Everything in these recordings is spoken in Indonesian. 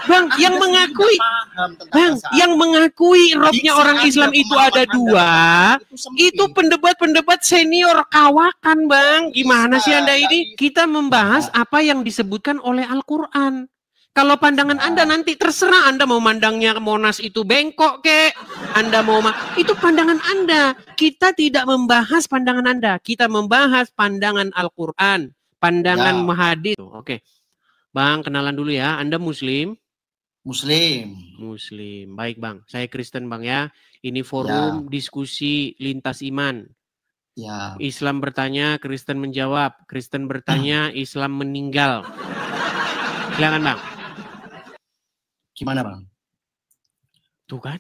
Bang, yang mengakui, Bang, yang mengakui robnya orang Islam itu ada dua, itu pendebat-pendebat senior kawakan, Bang. Gimana sih Anda ini? Kita membahas apa yang disebutkan oleh Al-Quran. Kalau pandangan Anda nanti terserah Anda mau mandangnya Monas itu bengkok kek, Anda mau itu pandangan Anda. Kita tidak membahas pandangan Anda, kita membahas pandangan Al-Quran, pandangan hadis. Oke. Bang, kenalan dulu ya. Anda Muslim? Muslim. Muslim. Baik, Bang. Saya Kristen, Bang ya. Ini forum diskusi lintas iman. Ya. Islam bertanya, Kristen menjawab. Kristen bertanya, Islam meninggal. Silakan, Bang. Gimana, Bang? Tuh kan?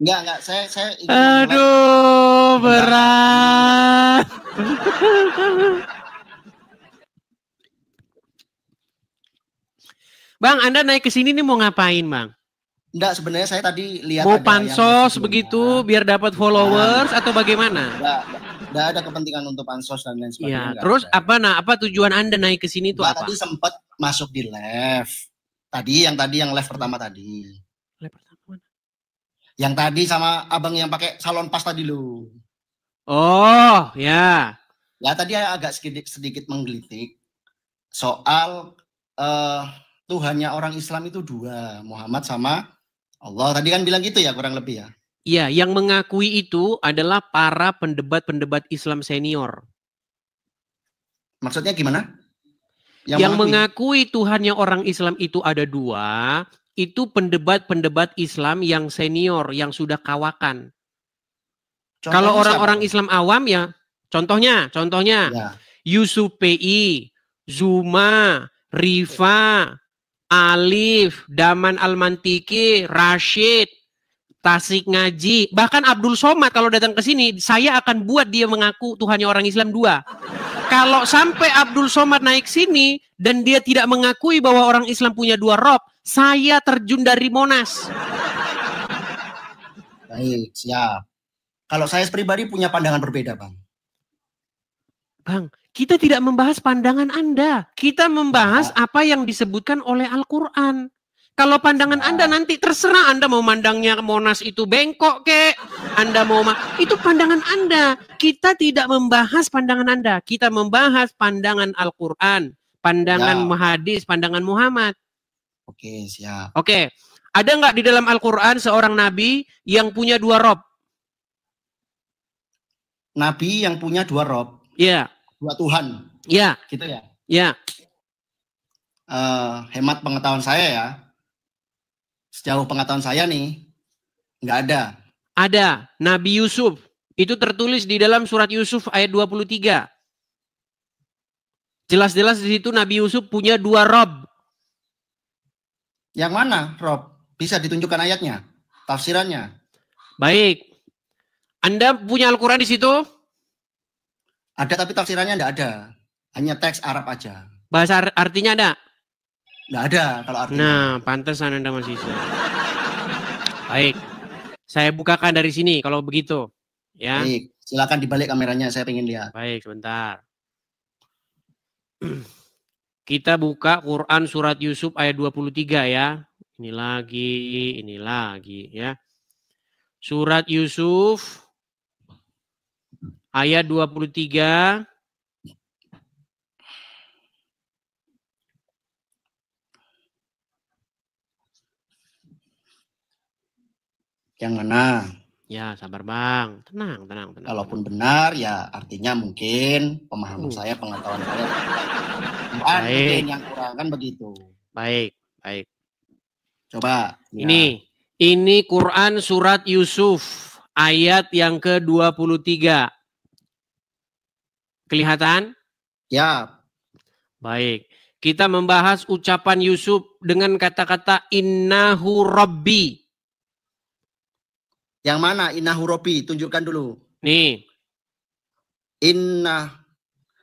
Enggak, saya aduh, berat. Bang, Anda naik ke sini nih mau ngapain, Bang? Enggak, sebenarnya saya tadi lihat mau pansos begitu biar dapat followers atau bagaimana? Enggak ada kepentingan untuk pansos dan lain sebagainya. Ya, terus ada. apa tujuan Anda naik ke sini itu apa? Tadi sempat masuk di live. Yang live pertama tadi. Live pertama mana? Yang tadi sama abang yang pakai salon pas tadi lo. Oh, ya. Ya tadi agak sedikit menggelitik soal Tuhannya orang Islam itu dua, Muhammad sama Allah. Tadi kan bilang gitu ya, kurang lebih ya. Iya, yang mengakui itu adalah para pendebat-pendebat Islam senior. Maksudnya gimana? Yang mengakui Tuhannya orang Islam itu ada dua, itu pendebat-pendebat Islam yang senior, yang sudah kawakan. Kalau orang-orang Islam awam ya, contohnya ya. Yusuf PI, Zuma, Rifa, Alif, Daman Al-Mantiki, Rashid, Tasik Ngaji, bahkan Abdul Somad kalau datang ke sini, saya akan buat dia mengaku Tuhannya orang Islam dua. Kalau sampai Abdul Somad naik sini dan dia tidak mengakui bahwa orang Islam punya dua rob, saya terjun dari Monas. Baik, siap. Kalau saya pribadi punya pandangan berbeda, Bang. Bang, kita tidak membahas pandangan Anda. Kita membahas apa yang disebutkan oleh Al-Quran. Kalau pandangan Anda nanti terserah Anda mau mandangnya Monas itu bengkok kek, Anda mau itu pandangan Anda. Kita tidak membahas pandangan Anda, kita membahas pandangan Al-Quran, pandangan hadis, pandangan Muhammad. Oke, siap. Oke, ada nggak di dalam Al-Quran seorang nabi yang punya dua rob? Nabi yang punya dua rob? Iya. Dua Tuhan? Iya. Gitu ya? Iya. Hemat pengetahuan saya ya. Sejauh pengetahuan saya nih, nggak ada. Ada. Nabi Yusuf. Itu tertulis di dalam surat Yusuf ayat 23. Jelas-jelas di situ Nabi Yusuf punya dua rob. Yang mana rob? Bisa ditunjukkan ayatnya, tafsirannya. Baik. Anda punya Al-Quran di situ? Ada, tapi tafsirannya nggak ada. Hanya teks Arab aja. Bahasa artinya ada? Nggak ada kalau artinya. Nah, pantesan Anda masih sih. Baik. Saya bukakan dari sini kalau begitu. Ya. Baik, silakan dibalik kameranya, saya pengen lihat. Baik, sebentar. Kita buka Quran surat Yusuf ayat 23 ya. Ini lagi ya. Surat Yusuf ayat 23. Yang mana? Ya, sabar Bang. Tenang. Kalaupun benar, ya artinya mungkin pemahaman saya, pengetahuan saya. Mungkin yang kurang kan begitu. Baik. Coba. Ini Quran surat Yusuf ayat yang ke-23. Kelihatan? Ya. Baik. Kita membahas ucapan Yusuf dengan kata-kata innahu rabbi. Yang mana innahu rabbi? Tunjukkan dulu. Nih.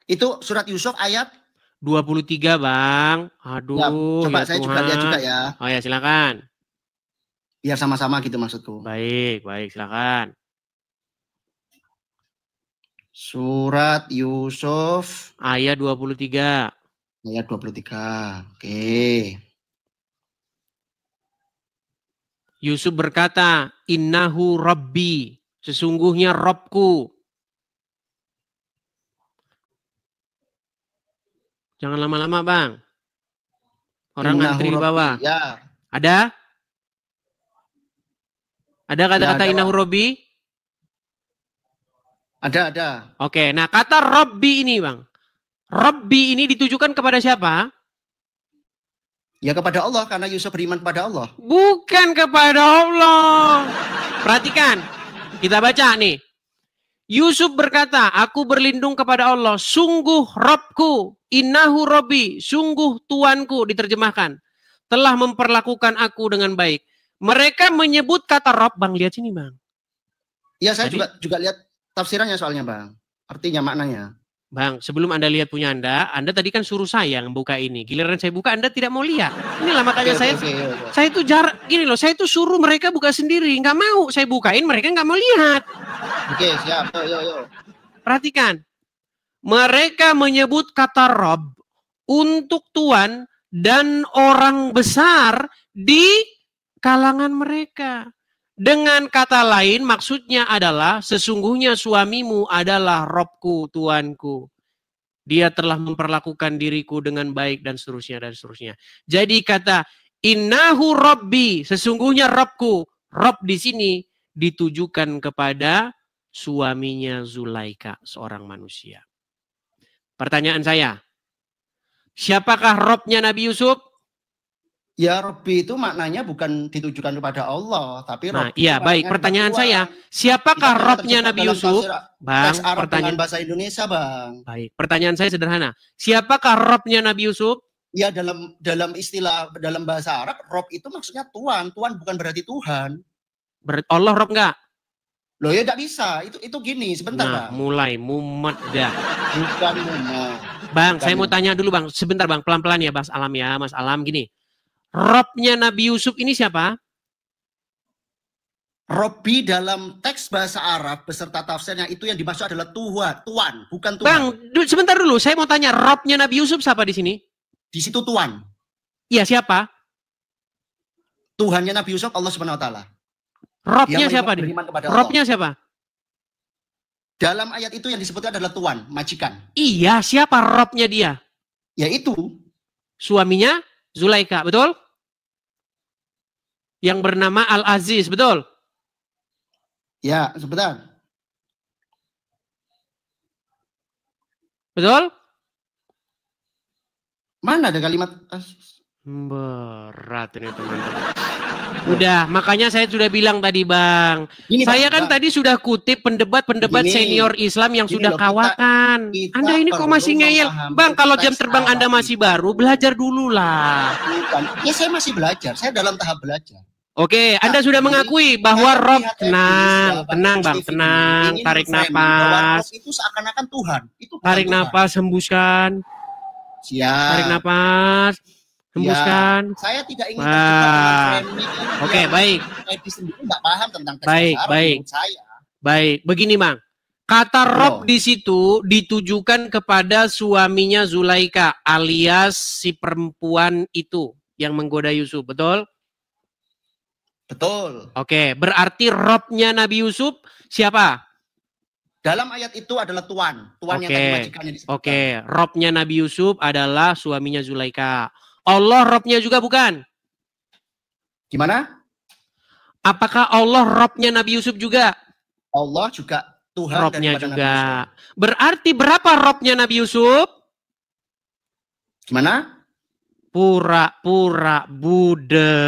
Itu surat Yusuf ayat 23, Bang. Aduh, ya, coba saya juga lihat juga ya. Oh ya, silakan. Biar sama-sama gitu maksudku. Baik, silakan. Surat Yusuf ayat 23. Ayat 23. Oke. Yusuf berkata, innahu rabbi, sesungguhnya Robku. Jangan lama-lama, Bang. Orang ngantri di bawah. Ya. Ada? Ada kata-kata Ya, innahu rabbi? Ada. Oke, nah kata rabbi ini, Bang. Rabbi ini ditujukan kepada siapa? Ya kepada Allah, karena Yusuf beriman kepada Allah. Bukan kepada Allah. Perhatikan, kita baca nih. Yusuf berkata, aku berlindung kepada Allah. Sungguh Robku, innahu Robbi, sungguh Tuanku, diterjemahkan. Telah memperlakukan aku dengan baik. Mereka menyebut kata Rob, Bang, lihat sini, Bang. Iya, saya juga lihat tafsirannya soalnya, Bang. Artinya, maknanya. Bang, sebelum Anda lihat punya Anda tadi kan suruh saya yang buka ini. Giliran saya buka, Anda tidak mau lihat. Inilah makanya saya itu gini loh, saya itu suruh mereka buka sendiri. Nggak mau, saya bukain, mereka nggak mau lihat. Oke, siap. Yo. Perhatikan. Mereka menyebut kata Rob untuk Tuan dan orang besar di kalangan mereka. Dengan kata lain maksudnya adalah sesungguhnya suamimu adalah Robku, Tuanku. Dia telah memperlakukan diriku dengan baik dan seterusnya dan seterusnya. Jadi kata innahu Robbi, sesungguhnya Robku. Rob di sini ditujukan kepada suaminya Zulaika, seorang manusia. Pertanyaan saya, siapakah Robnya Nabi Yusuf? Ya, Robbi itu maknanya bukan ditujukan kepada Allah, tapi Nah, iya, baik. Pertanyaan saya, siapakah Robnya Nabi Yusuf? Bang, pertanyaan bahasa Indonesia, Bang. Baik, pertanyaan saya sederhana. Siapakah Robnya Nabi Yusuf? Ya, dalam istilah dalam bahasa Arab, Rob itu maksudnya Tuhan. Tuhan bukan berarti Tuhan. Allah Rob enggak? Loh ya tidak bisa. Itu gini, sebentar, nah, Bang. Mulai mumet dah. Bukan mumet. Bang, saya mau tanya dulu, Bang. Sebentar, Bang. Pelan-pelan ya, Mas Alam gini. Robnya Nabi Yusuf ini siapa? Robbi dalam teks bahasa Arab beserta tafsirnya itu yang dimaksud adalah Tuhan, bukan Tuhan. Bang, sebentar dulu. Saya mau tanya, Robnya Nabi Yusuf siapa di sini? Di situ Tuhan. Iya, siapa? Tuhannya Nabi Yusuf Allah Subhanahu wa taala. Robnya siapa? Robnya siapa? Dalam ayat itu yang disebutnya adalah Tuhan, majikan. Iya, siapa Robnya dia? Yaitu suaminya Zulaika, betul? Yang bernama Al-Aziz, betul? Ya, sebentar. Betul? Mana ada kalimat berat ini teman-teman. Udah, makanya saya sudah bilang tadi, Bang. Saya kan tadi sudah kutip pendebat-pendebat senior Islam yang sudah kawakan. Anda ini kok masih ngeyel? Bang, kalau jam terbang Anda masih baru, belajar dulu lah. Ya, saya masih belajar. Saya dalam tahap belajar. Oke, Anda sudah mengakui bahwa Rob, tenang Bang, tenang, tarik nafas. Itu seakan-akan Tuhan. Tarik nafas, hembuskan. Siap. Tarik nafas, hembuskan. Ya, saya tidak ingin terjebak dengan framing. Oke, baik. Edi sendiri nggak paham tentang teks baik. saya. Baik, begini Bang. Kata Rob di situ ditujukan kepada suaminya Zulaika alias si perempuan itu yang menggoda Yusuf, betul? Betul. Oke, berarti Robnya Nabi Yusuf siapa? Dalam ayat itu adalah Tuhan yang tadi majikannya disebutkan. Oke, Robnya Nabi Yusuf adalah suaminya Zulaika. Allah Robnya juga bukan? Gimana? Apakah Allah Robnya Nabi Yusuf juga? Allah juga Tuhan Robnya juga. Berarti berapa Robnya Nabi Yusuf? Gimana? Pura-pura Buddha.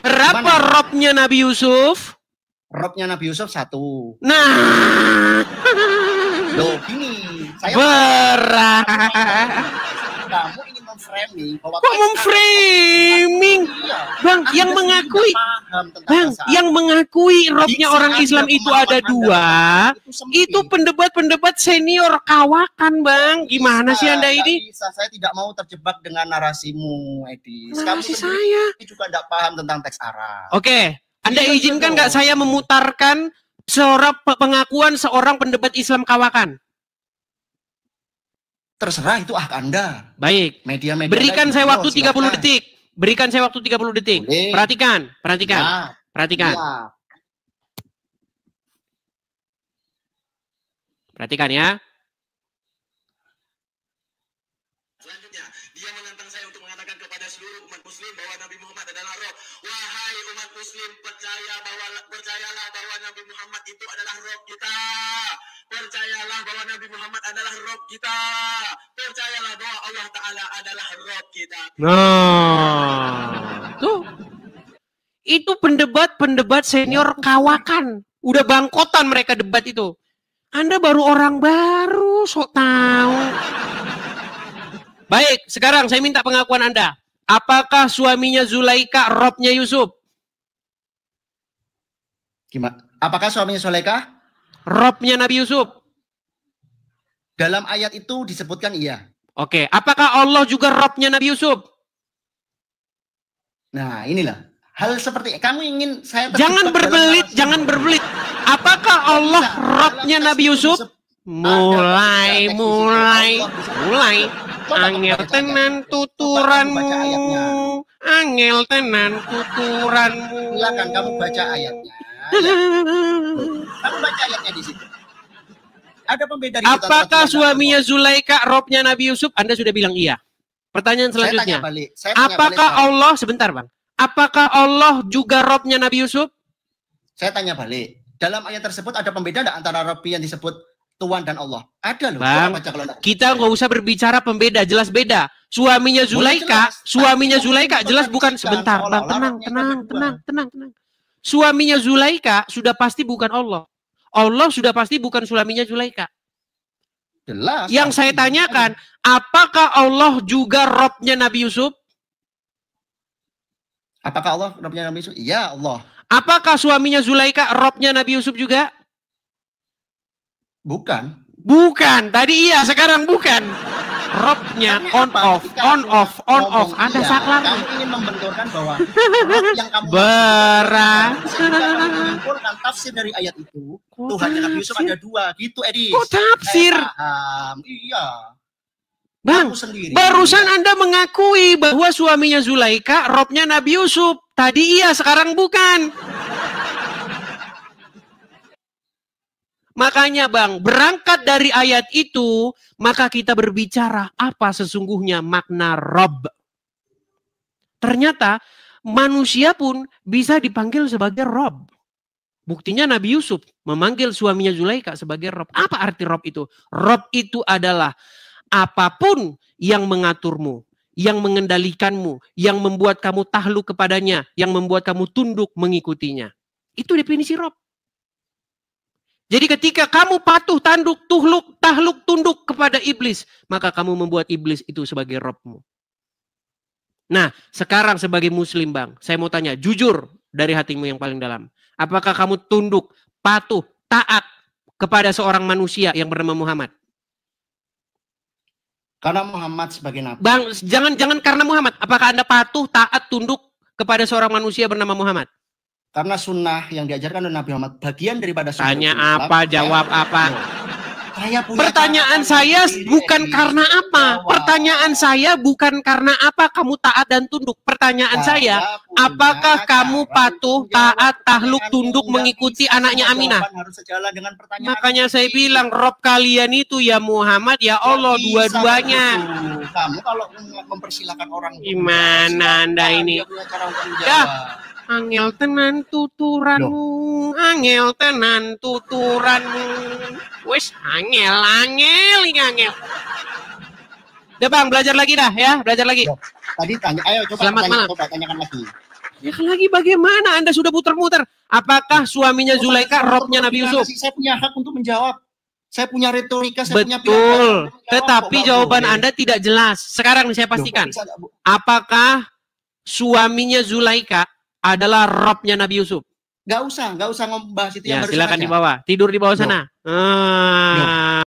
Berapa Robnya Nabi Yusuf? Robnya Nabi Yusuf 1. Nah. Loh, gini. Saya berat. Kamu ingin memframing bahwa kok memframing? Bang, yang mengakui Bang, yang mengakui Robnya orang Islam itu ada 2, itu pendebat-pendebat senior kawakan, Bang. Gimana sih Anda ini? Bisa, saya tidak mau terjebak dengan narasimu, Edi. Narasi saya juga tidak paham tentang teks Arab. Oke, Anda izinkan nggak saya memutarkan pengakuan seorang pendebat Islam kawakan? terserah, itu hak Anda. Baik. Media-media. Berikan saya waktu 30 detik. Berikan saya waktu 30 detik. Boleh. Perhatikan. Ya. Perhatikan. Ya. Perhatikan ya. Selanjutnya, dia menantang saya untuk mengatakan kepada seluruh umat muslim bahwa Nabi Muhammad adalah Rob. Wahai umat muslim, percayalah bahwa Nabi Muhammad itu adalah Rob kita. Percayalah bahwa Nabi Muhammad adalah Rob kita. Percayalah bahwa Allah Ta'ala adalah Rob kita. Nah, tuh. Itu pendebat senior kawakan. Udah bangkotan mereka debat itu. Anda baru orang baru, sok tahu. Baik, sekarang saya minta pengakuan Anda. Apakah suaminya Zulaika Robnya Yusuf? Gimana? Apakah suaminya Zulaika Robnya Nabi Yusuf? Dalam ayat itu disebutkan iya. Oke, apakah Allah juga Robnya Nabi Yusuf? Nah, inilah. Hal seperti kamu ingin saya jangan berbelit. Apakah Allah Robnya Nabi Yusuf? Mulai. Angel tenan tuturanmu. Angel tenan tuturanmu. Silakan kamu baca ayatnya. Kamu baca ayatnya di situ. Ada pembeda. Apakah suaminya Zulaika Robnya Nabi Yusuf? Anda sudah bilang iya. Pertanyaan selanjutnya. Apakah Allah, sebentar Bang. Apakah Allah juga Robnya Nabi Yusuf? Saya tanya balik. Dalam ayat tersebut ada pembeda enggak antara Rob yang disebut Tuhan dan Allah? Ada loh. Bang, kita nggak usah berbicara pembeda, jelas beda. Suaminya Zulaika jelas bukan. Sebentar Bang, tenang. Suaminya Zulaika sudah pasti bukan Allah. Allah sudah pasti bukan suaminya Zulaika. Jelas. Yang saya tanyakan, apakah Allah juga Robnya Nabi Yusuf? Apakah Allah Robnya Nabi Yusuf? Iya, Allah. Apakah suaminya Zulaika Robnya Nabi Yusuf juga? Bukan. Tadi iya, sekarang bukan. Robnya on off. Ada saklar. Kamu ingin membenturkan bahwa yang kamu menyimpulkan tafsir dari ayat itu, Tuhannya Nabi Yusuf ada dua, gitu Edi. Kok tafsir? Iya. Bang, barusan Anda mengakui bahwa suaminya Zulaika Robnya Nabi Yusuf. Tadi iya, sekarang bukan. Makanya Bang, berangkat dari ayat itu, maka kita berbicara apa sesungguhnya makna Rob. Ternyata manusia pun bisa dipanggil sebagai Rob. Buktinya Nabi Yusuf memanggil suaminya Zulaika sebagai Rob. Apa arti Rob itu? Rob itu adalah apapun yang mengaturmu, yang mengendalikanmu, yang membuat kamu tahluk kepadanya, yang membuat kamu tunduk mengikutinya. Itu definisi Rob. Jadi ketika kamu patuh, tanduk, tahluk, tunduk kepada iblis, maka kamu membuat iblis itu sebagai Robmu. Nah, sekarang sebagai muslim Bang, saya mau tanya, jujur dari hatimu yang paling dalam. Apakah kamu tunduk, patuh, taat kepada seorang manusia yang bernama Muhammad? Karena Muhammad sebagai nabi. Bang, jangan karena Muhammad. Apakah Anda patuh, taat, tunduk kepada seorang manusia bernama Muhammad? Karena sunnah yang diajarkan oleh Nabi Muhammad bagian daripada sunnah. Tanya apa, jawab apa. Pertanyaan saya bukan karena apa. Pertanyaan saya bukan karena apa kamu taat dan tunduk. Pertanyaan saya, apakah kamu patuh, taat, tahluk, tunduk mengikuti anaknya Aminah? Makanya saya bilang, Rob kalian itu ya Muhammad, ya Allah, dua-duanya. Kamu kalau mempersilahkan orang, gimana Anda ini? Ya. Angel tenan tuturanmu, angel tenan tuturanmu. Wes angel. Udah Bang, belajar lagi dah ya, belajar lagi. Tadi tanya, ayo coba tanyakan lagi. Ya lagi bagaimana? Anda sudah putar-putar. Apakah suaminya Zulaika Robnya Nabi Yusuf? Saya punya hak untuk menjawab. Saya punya retorika, saya punya pilihan. Tetapi jawaban Anda tidak jelas. Sekarang saya pastikan. Apakah suaminya Zulaika adalah Robnya Nabi Yusuf? Gak usah ngombahas itu. Ya, silakan di bawah. Tidur di bawah sana.